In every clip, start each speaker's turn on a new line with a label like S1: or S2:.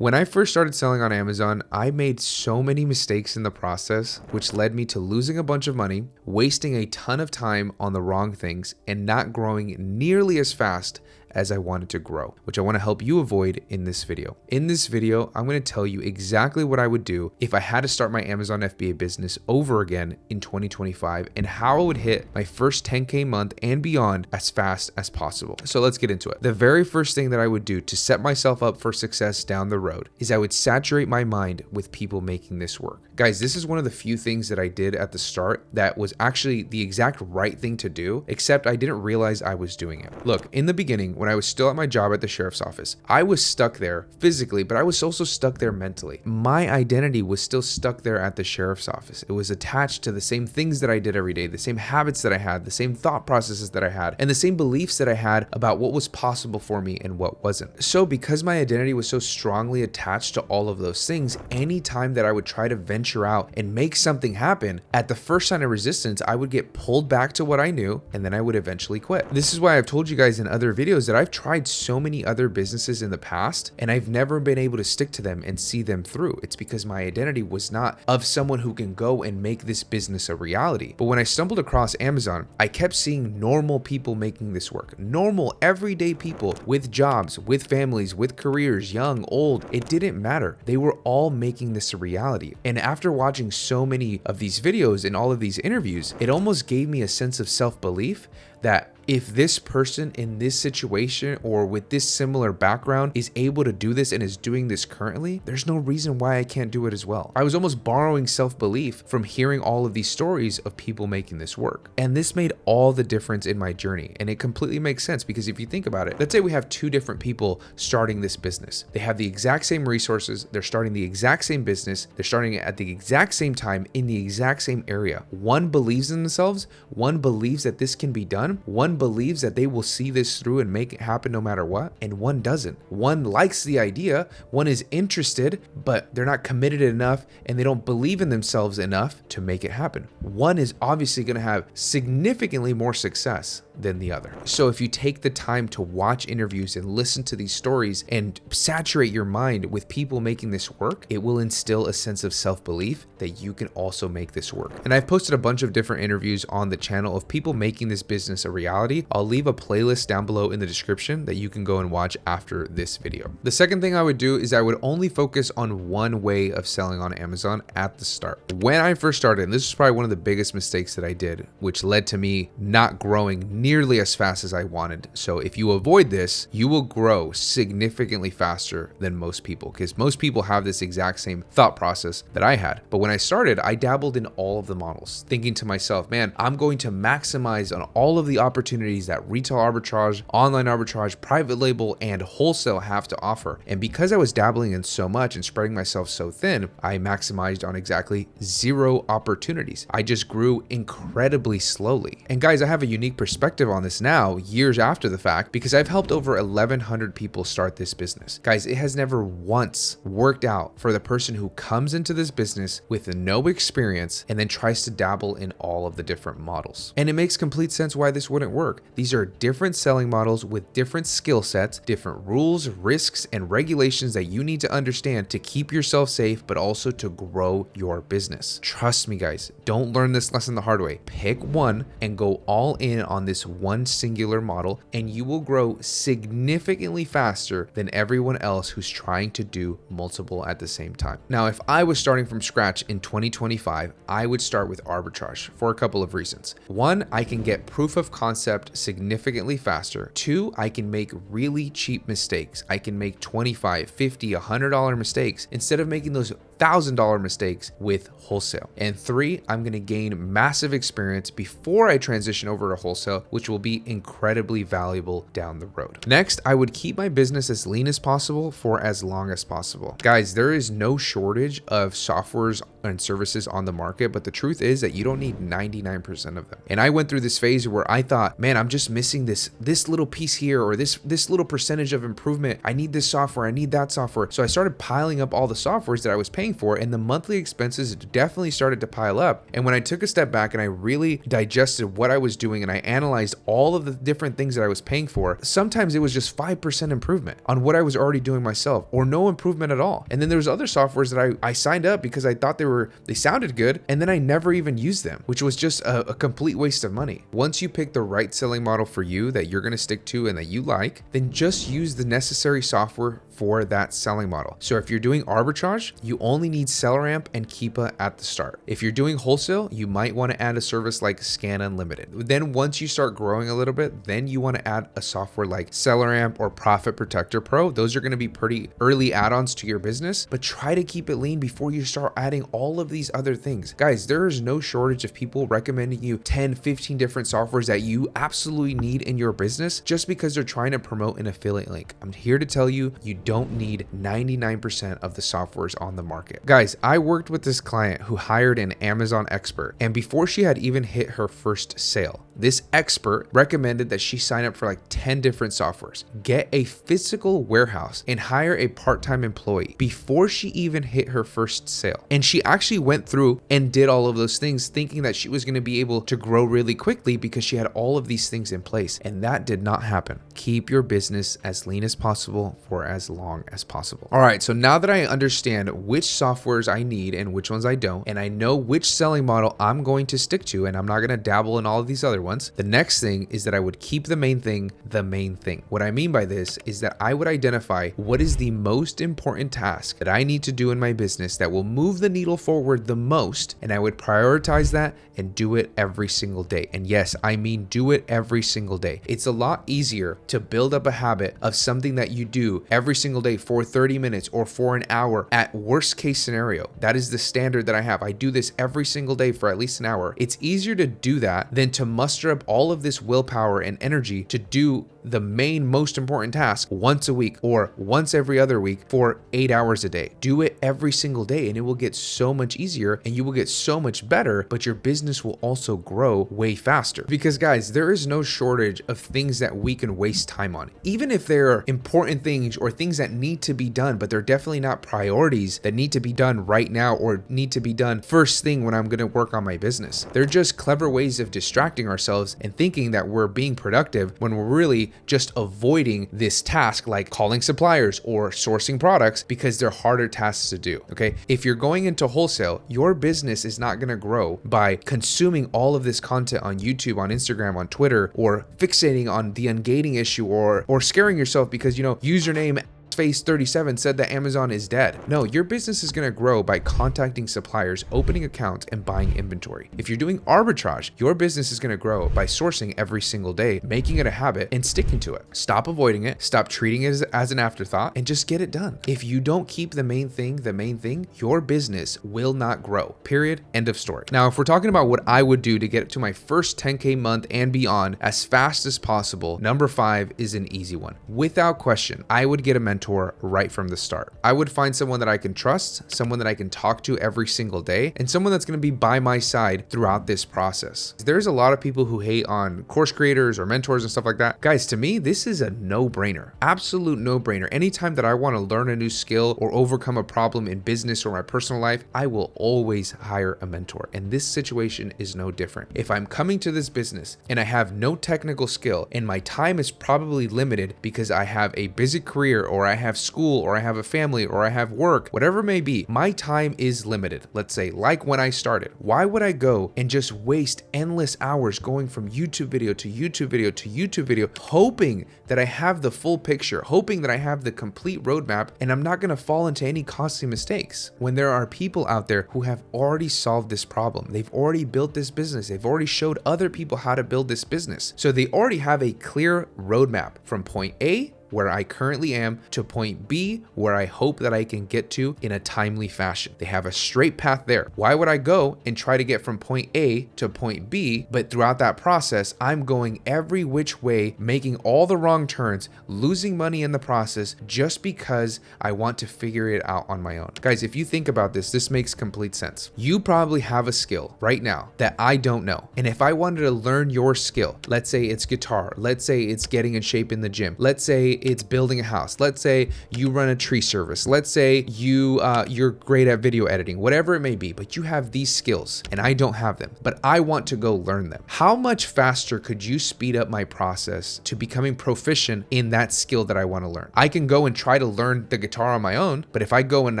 S1: When I first started selling on Amazon, I made so many mistakes in the process, which led me to losing a bunch of money, wasting a ton of time on the wrong things, and not growing nearly as fast as I wanted to grow, which I want to help you avoid in this video. In this video, I'm going to tell you exactly what I would do if I had to start my Amazon FBA business over again in 2025 and how I would hit my first 10K month and beyond as fast as possible. So let's get into it. The very first thing that I would do to set myself up for success down the road is I would saturate my mind with people making this work. Guys, this is one of the few things that I did at the start that was actually the exact right thing to do, except I didn't realize I was doing it. Look, in the beginning, when I was still at my job at the sheriff's office, I was stuck there physically, but I was also stuck there mentally. My identity was still stuck there at the sheriff's office. It was attached to the same things that I did every day, the same habits that I had, the same thought processes that I had, and the same beliefs that I had about what was possible for me and what wasn't. So because my identity was so strongly attached to all of those things, anytime that I would try to venture out and make something happen, at the first sign of resistance, I would get pulled back to what I knew, and then I would eventually quit. This is why I've told you guys in other videos that I've tried so many other businesses in the past, and I've never been able to stick to them and see them through. It's because my identity was not of someone who can go and make this business a reality. But when I stumbled across Amazon, I kept seeing normal people making this work. Normal, everyday people with jobs, with families, with careers, young, old, it didn't matter. They were all making this a reality. And after watching so many of these videos and all of these interviews, it almost gave me a sense of self-belief that if this person in this situation or with this similar background is able to do this and is doing this currently, there's no reason why I can't do it as well. I was almost borrowing self-belief from hearing all of these stories of people making this work. And this made all the difference in my journey. And it completely makes sense because if you think about it, let's say we have two different people starting this business. They have the exact same resources. They're starting the exact same business. They're starting it at the exact same time in the exact same area. One believes in themselves. One believes that this can be done. One believes that they will see this through and make it happen no matter what, and one doesn't. One likes the idea, one is interested, but they're not committed enough and they don't believe in themselves enough to make it happen. One is obviously going to have significantly more success than the other. So if you take the time to watch interviews and listen to these stories and saturate your mind with people making this work, it will instill a sense of self-belief that you can also make this work. And I've posted a bunch of different interviews on the channel of people making this business a reality. I'll leave a playlist down below in the description that you can go and watch after this video. The second thing I would do is I would only focus on one way of selling on Amazon at the start. When I first started, and this is probably one of the biggest mistakes that I did, which led to me not growing nearly as fast as I wanted. So if you avoid this, you will grow significantly faster than most people, because most people have this exact same thought process that I had. But when I started, I dabbled in all of the models, thinking to myself, man, I'm going to maximize on all of the opportunities that retail arbitrage, online arbitrage, private label, and wholesale have to offer. And because I was dabbling in so much and spreading myself so thin, I maximized on exactly 0 opportunities. I just grew incredibly slowly. And guys, I have a unique perspective on this now, years after the fact, because I've helped over 1,100 people start this business. Guys, it has never once worked out for the person who comes into this business with no experience and then tries to dabble in all of the different models. And it makes complete sense why this wouldn't work. These are different selling models with different skill sets, different rules, risks, and regulations that you need to understand to keep yourself safe, but also to grow your business. Trust me, guys, don't learn this lesson the hard way. Pick one and go all in on this one singular model, and you will grow significantly faster than everyone else who's trying to do multiple at the same time. Now, if I was starting from scratch in 2025, I would start with arbitrage for a couple of reasons. One, I can get proof of concept significantly faster. Two, I can make really cheap mistakes. I can make $25, $50, $100 mistakes instead of making those $1,000 mistakes with wholesale. And three, I'm going to gain massive experience before I transition over to wholesale, which will be incredibly valuable down the road. Next, I would keep my business as lean as possible for as long as possible. Guys, there is no shortage of softwares and services on the market, but the truth is that you don't need 99% of them. And I went through this phase where I thought, man, I'm just missing this little piece here, or this little percentage of improvement. I need this software, I need that software. So I started piling up all the softwares that I was paying paying for, and the monthly expenses definitely started to pile up. And when I took a step back and I really digested what I was doing and I analyzed all of the different things that I was paying for, sometimes it was just 5% improvement on what I was already doing myself, or no improvement at all. And then there's other softwares that I signed up because I thought they sounded good, and then I never even used them, which was just a complete waste of money. Once you pick the right selling model for you that you're going to stick to and that you like, then just use the necessary software for that selling model. So if you're doing arbitrage, you only need SellerAmp and Keepa at the start. If you're doing wholesale, you might want to add a service like ScanUnlimited. Then once you start growing a little bit, then you want to add a software like SellerAmp or Profit Protector Pro. Those are going to be pretty early add-ons to your business, but try to keep it lean before you start adding all of these other things. Guys, there is no shortage of people recommending you 10, 15 different softwares that you absolutely need in your business just because they're trying to promote an affiliate link. I'm here to tell you, you don't need 99% of the softwares on the market. Guys, I worked with this client who hired an Amazon expert, and before she had even hit her first sale, this expert recommended that she sign up for like 10 different softwares, get a physical warehouse, and hire a part-time employee before she even hit her first sale. And she actually went through and did all of those things thinking that she was going to be able to grow really quickly because she had all of these things in place, and that did not happen. Keep your business as lean as possible for as long as possible. All right, so now that I understand which softwares I need and which ones I don't, and I know which selling model I'm going to stick to, and I'm not going to dabble in all of these other ones, the next thing is that I would keep the main thing the main thing. What I mean by this is that I would identify what is the most important task that I need to do in my business that will move the needle forward the most, and I would prioritize that and do it every single day. And yes, I mean do it every single day. It's a lot easier to build up a habit of something that you do every single day for 30 minutes or for an hour at worst case scenario. That is the standard that I have. I do this every single day for at least an hour. It's easier to do that than to muster up all of this willpower and energy to do the main most important task once a week or once every other week for 8 hours a day. Do it every single day and it will get so much easier and you will get so much better, but your business will also grow way faster. Because guys, there is no shortage of things that we can waste time on. Even if they're important things or things that need to be done, but they're definitely not priorities that need to be done right now or need to be done first thing when I'm going to work on my business. They're just clever ways of distracting ourselves and thinking that we're being productive when we're really just avoiding this task, like calling suppliers or sourcing products, because they're harder tasks to do. Okay. If you're going into wholesale, your business is not going to grow by consuming all of this content on YouTube, on Instagram, on Twitter, or fixating on the ungating issue or scaring yourself because, username Face 37 said that Amazon is dead. No, your business is going to grow by contacting suppliers, opening accounts, and buying inventory. If you're doing arbitrage, your business is going to grow by sourcing every single day, making it a habit, and sticking to it. Stop avoiding it, stop treating it as an afterthought, and just get it done. If you don't keep the main thing, your business will not grow. Period. End of story. Now, if we're talking about what I would do to get to my first 10K month and beyond as fast as possible, number 5 is an easy one. Without question, I would get a mentor right from the start. I would find someone that I can trust, someone that I can talk to every single day, and someone that's going to be by my side throughout this process. There's a lot of people who hate on course creators or mentors and stuff like that. Guys, to me, this is a no-brainer. Absolute no-brainer. Anytime that I want to learn a new skill or overcome a problem in business or my personal life, I will always hire a mentor. And this situation is no different. If I'm coming to this business and I have no technical skill and my time is probably limited because I have a busy career or I have school or I have a family or I have work, whatever it may be, my time is limited. Let's say like when I started, why would I go and just waste endless hours going from YouTube video to YouTube video to YouTube video, hoping that I have the full picture, hoping that I have the complete roadmap and I'm not going to fall into any costly mistakes, when there are people out there who have already solved this problem. They've already built this business. They've already showed other people how to build this business. So they already have a clear roadmap from point A, where I currently am, to point B, where I hope that I can get to in a timely fashion. They have a straight path there. Why would I go and try to get from point A to point B, but throughout that process, I'm going every which way, making all the wrong turns, losing money in the process just because I want to figure it out on my own? Guys, if you think about this, this makes complete sense. You probably have a skill right now that I don't know. And if I wanted to learn your skill, let's say it's guitar, let's say it's getting in shape in the gym, let's say it's building a house. Let's say you run a tree service. Let's say you're great at video editing, whatever it may be, but you have these skills and I don't have them, but I want to go learn them. How much faster could you speed up my process to becoming proficient in that skill that I want to learn? I can go and try to learn the guitar on my own, but if I go and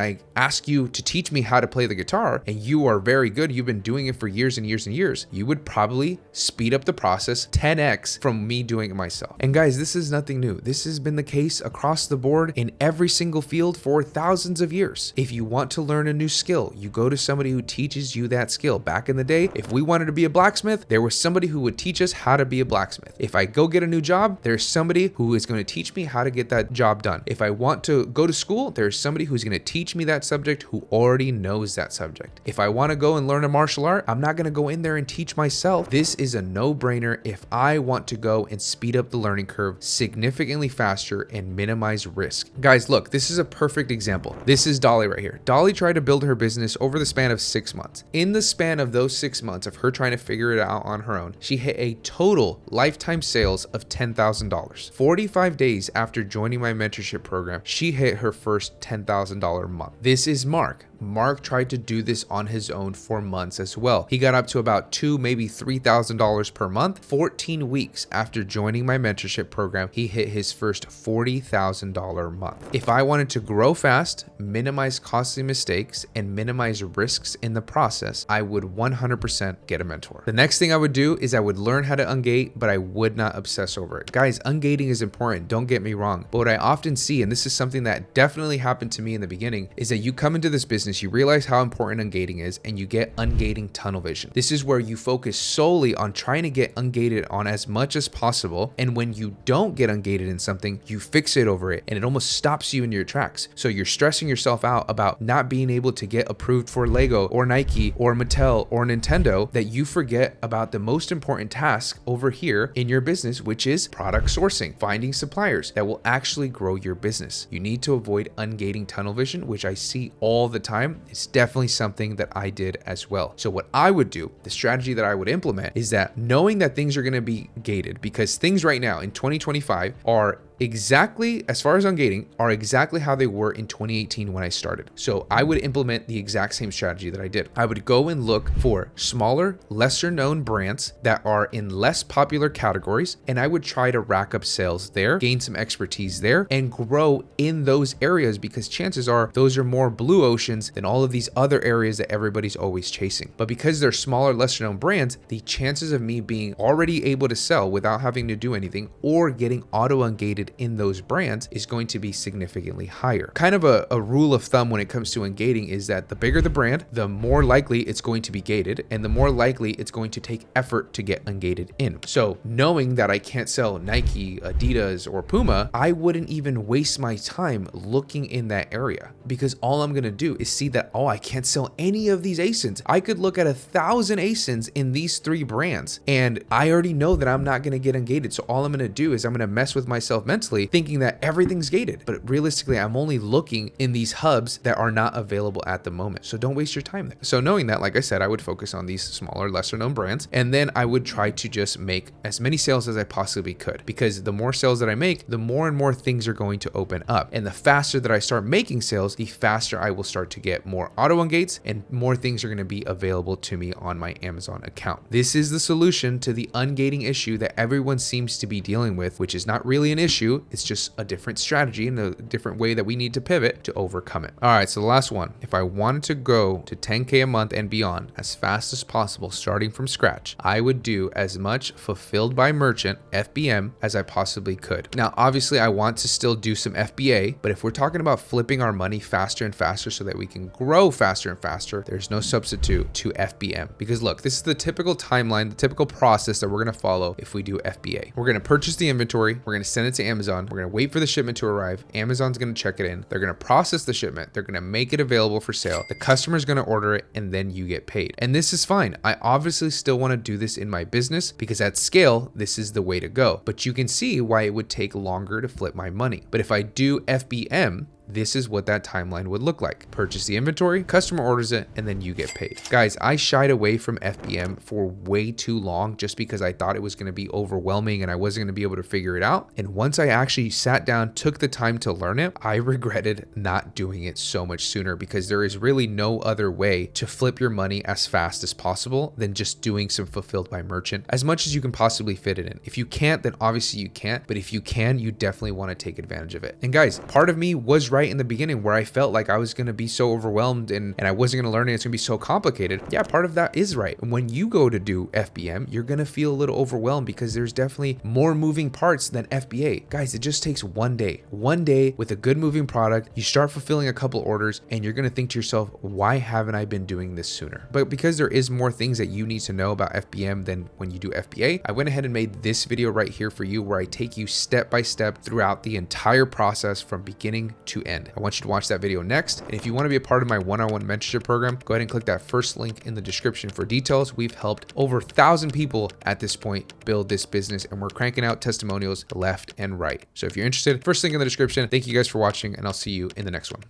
S1: I ask you to teach me how to play the guitar and you are very good, you've been doing it for years and years and years, you would probably speed up the process 10x from me doing it myself. And guys, this is nothing new. This has been the case across the board in every single field for thousands of years. If you want to learn a new skill, you go to somebody who teaches you that skill. Back in the day, if we wanted to be a blacksmith, there was somebody who would teach us how to be a blacksmith. If I go get a new job, there's somebody who is going to teach me how to get that job done. If I want to go to school, there's somebody who's going to teach me that subject who already knows that subject. If I want to go and learn a martial art, I'm not going to go in there and teach myself. This is a no-brainer if I want to go and speed up the learning curve significantly faster and minimize risk. Guys, look, this is a perfect example. This is Dolly right here. Dolly tried to build her business over the span of 6 months. In the span of those 6 months of her trying to figure it out on her own, she hit a total lifetime sales of $10,000. 45 days after joining my mentorship program, she hit her first $10,000 month. This is Mark. Mark tried to do this on his own for months as well. He got up to about $2,000, maybe $3,000 per month. 14 weeks after joining my mentorship program, he hit his first $40,000 month. If I wanted to grow fast, minimize costly mistakes, and minimize risks in the process, I would 100% get a mentor. The next thing I would do is I would learn how to ungate, but I would not obsess over it. Guys, ungating is important, don't get me wrong. But what I often see, and this is something that definitely happened to me in the beginning, is that you come into this business, you realize how important ungating is, and you get ungating tunnel vision. This is where you focus solely on trying to get ungated on as much as possible, and when you don't get ungated in something, you fixate over it, and it almost stops you in your tracks. So you're stressing yourself out about not being able to get approved for Lego or Nike or Mattel or Nintendo, that you forget about the most important task over here in your business, which is product sourcing, finding suppliers that will actually grow your business. You need to avoid ungating tunnel vision, which I see all the time. It's definitely something that I did as well. So what I would do, the strategy that I would implement, is that knowing that things are going to be gated, because things right now in 2025 are exactly, as far as ungating, are exactly how they were in 2018 when I started. So I would implement the exact same strategy that I did. I would go and look for smaller, lesser known brands that are in less popular categories, and I would try to rack up sales there, gain some expertise there, and grow in those areas, because chances are those are more blue oceans than all of these other areas that everybody's always chasing. But because they're smaller, lesser known brands, the chances of me being already able to sell without having to do anything or getting auto ungated in those brands is going to be significantly higher. Kind of a rule of thumb when it comes to ungating is that the bigger the brand, the more likely it's going to be gated, and the more likely it's going to take effort to get ungated in. So knowing that I can't sell Nike, Adidas, or Puma, I wouldn't even waste my time looking in that area, because all I'm going to do is see that, oh, I can't sell any of these ASINs. I could look at 1,000 ASINs in these 3 brands, and I already know that I'm not going to get ungated. So all I'm going to do is I'm going to mess with myself mentally, thinking that everything's gated. But realistically, I'm only looking in these hubs that are not available at the moment. So don't waste your time there. So knowing that, like I said, I would focus on these smaller, lesser known brands, and then I would try to just make as many sales as I possibly could, because the more sales that I make, the more and more things are going to open up. And the faster that I start making sales, the faster I will start to get more auto ungates, and more things are going to be available to me on my Amazon account. This is the solution to the ungating issue that everyone seems to be dealing with, which is not really an issue. It's just a different strategy and a different way that we need to pivot to overcome it. All right, so the last one, if I wanted to go to 10K a month and beyond as fast as possible, starting from scratch, I would do as much fulfilled by merchant, FBM, as I possibly could. Now, obviously I want to still do some FBA, but if we're talking about flipping our money faster and faster so that we can grow faster and faster, there's no substitute to FBM. Because look, this is the typical timeline, the typical process that we're going to follow if we do FBA. We're going to purchase the inventory, we're going to send it to Amazon, we're going to wait for the shipment to arrive, Amazon's going to check it in, they're going to process the shipment, they're going to make it available for sale, the customer's going to order it, and then you get paid. And this is fine. I obviously still want to do this in my business, because at scale, this is the way to go. But you can see why it would take longer to flip my money. But if I do FBM, this is what that timeline would look like. Purchase the inventory, customer orders it, and then you get paid. Guys, I shied away from FBM for way too long just because I thought it was going to be overwhelming and I wasn't going to be able to figure it out. And once I actually sat down, took the time to learn it, I regretted not doing it so much sooner, because there is really no other way to flip your money as fast as possible than just doing some fulfilled by merchant as much as you can possibly fit it in. If you can't, then obviously you can't, but if you can, you definitely want to take advantage of it. And guys, part of me was right in the beginning where I felt like I was going to be so overwhelmed and I wasn't going to learn it. It's going to be so complicated. Yeah, part of that is right. And when you go to do FBM, you're going to feel a little overwhelmed because there's definitely more moving parts than FBA. Guys, it just takes one day with a good moving product. You start fulfilling a couple orders and you're going to think to yourself, why haven't I been doing this sooner? But because there is more things that you need to know about FBM than when you do FBA, I went ahead and made this video right here for you where I take you step by step throughout the entire process from beginning to end. I want you to watch that video next. And if you want to be a part of my one-on-one mentorship program, go ahead and click that first link in the description for details. We've helped over 1,000 people at this point build this business, and we're cranking out testimonials left and right. So if you're interested, first link in the description. Thank you guys for watching, and I'll see you in the next one.